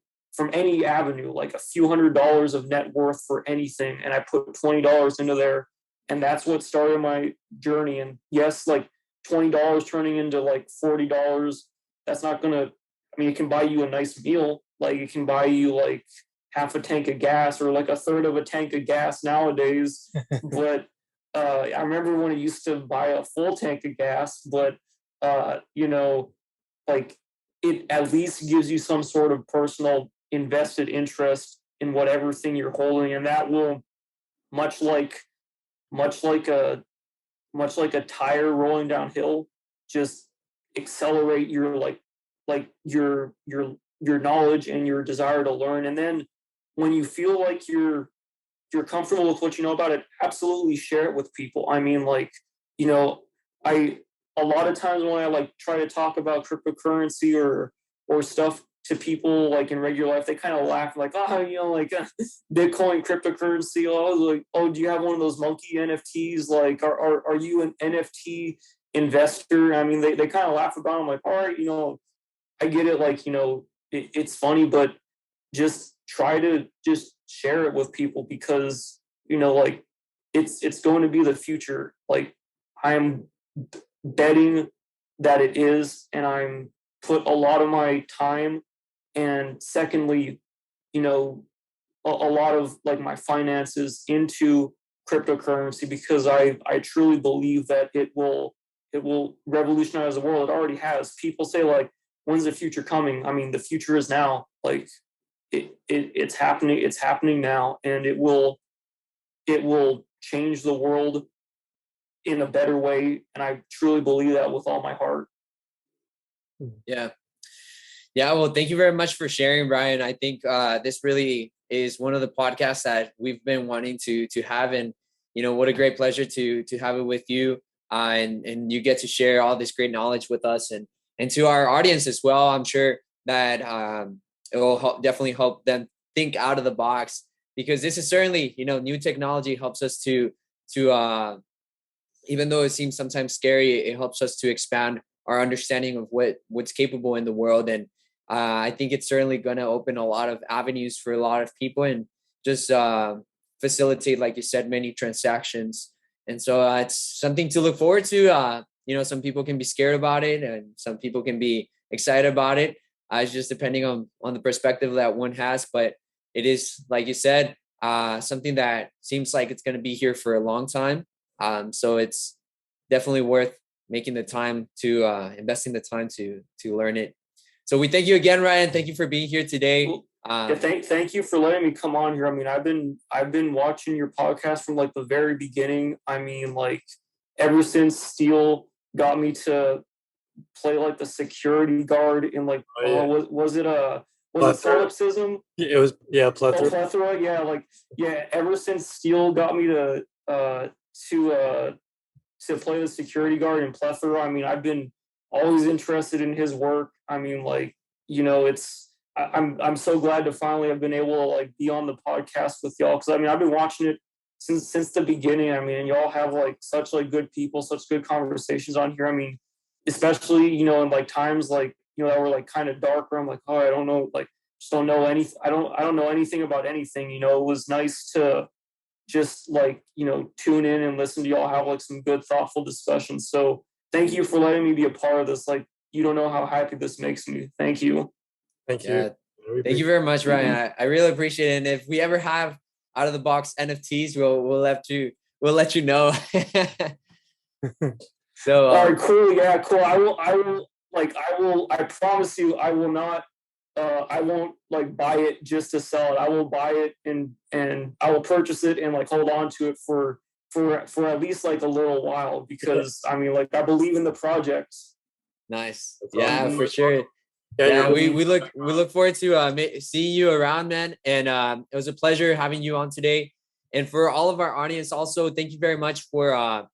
avenue, like a few $100s of net worth for anything, and I put $20 into there, and that's what started my journey. And yes, like $20 turning into like $40, that's not gonna, I mean, it can buy you a nice meal, like it can buy you like half a tank of gas or like a third of a tank of gas nowadays. But I remember when I used to buy a full tank of gas. But like it at least gives you some sort of personal invested interest in whatever thing you're holding, and that will, much like much like a much like a tire rolling downhill, just accelerate your your knowledge and your desire to learn. And then when you feel like you're comfortable with what you know about it, absolutely share it with people. I mean, like, I a lot of times when I like try to talk about cryptocurrency or stuff to people like in regular life, they kind of laugh like, oh, like Bitcoin cryptocurrency. I was like, oh, do you have one of those monkey NFTs? Like, are you an NFT investor? I mean, they kind of laugh about it. I'm like, all right, I get it. Like, it's funny, but just try to just share it with people, because, like it's going to be the future. Like, I'm betting that it is, and I'm put a lot of my time, and secondly, a lot of like my finances into cryptocurrency, because I truly believe that it will revolutionize the world. It already has. People say like, when's the future coming? I mean, the future is now. Like it's happening. It's happening now, and it will change the world in a better way. And I truly believe that with all my heart. Yeah. Yeah. Well, thank you very much for sharing, Brian. I think this really is one of the podcasts that we've been wanting to have. And, what a great pleasure to have it with you. And you get to share all this great knowledge with us and to our audience as well. I'm sure that it will definitely help them think out of the box, because this is certainly, new technology helps us to even though it seems sometimes scary, it helps us to expand our understanding of what's capable in the world. And I think it's certainly going to open a lot of avenues for a lot of people, and just facilitate, like you said, many transactions. And so it's something to look forward to. Some people can be scared about it, and some people can be excited about it. It's just depending on the perspective that one has. But it is, like you said, something that seems like it's going to be here for a long time. So it's definitely worth making the time to investing the time to learn it. So we thank you again, Ryan. Thank you for being here today. Yeah, thank you for letting me come on here. I mean, I've been watching your podcast from like the very beginning. I mean, like ever since Steele got me to play like the security guard in like, was it solipsism? It was, yeah, plethora. Plethora, yeah, like, yeah. Ever since Steele got me to to play the security guard in Plethora. I mean, I've been always interested in his work. I mean, like, I'm so glad to finally have been able to like be on the podcast with y'all, because I mean I've been watching it since the beginning. I mean, and y'all have like such like good people, such good conversations on here. I mean, especially in like times like that were like kind of darker. I'm like, oh, I don't know, like just don't know anything. I don't know anything about anything. It was nice to just like tune in and listen to y'all have like some good thoughtful discussions. So thank you for letting me be a part of this. Like, you don't know how happy this makes me. Thank you. Thank you. Yeah. Thank you very much, Ryan. I really appreciate it. And if we ever have out of the box NFTs, we'll let you know. So all right, cool. Yeah, cool. I promise you I will not I won't like buy it just to sell it. I will buy it and I will purchase it and like hold on to it for at least like a little while, because I mean, like, I believe in the project. Nice. Yeah, for sure. Yeah, we look forward to seeing you around, man. And it was a pleasure having you on today. And for all of our audience, also thank you very much for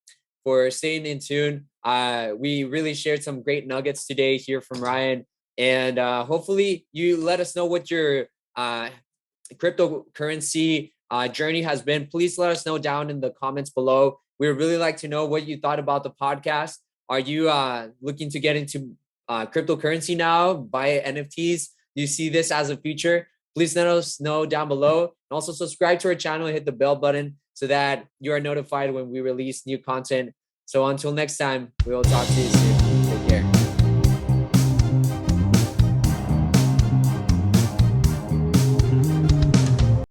staying in tune. We really shared some great nuggets today here from Ryan, and hopefully you let us know what your cryptocurrency journey has been. Please let us know down in the comments below. We would really like to know what you thought about the podcast. Are you looking to get into cryptocurrency now, buy NFTs? Do you see this as a future? Please let us know down below. And also subscribe to our channel and hit the bell button so that you are notified when we release new content. So until next time, we will talk to you soon. Take care.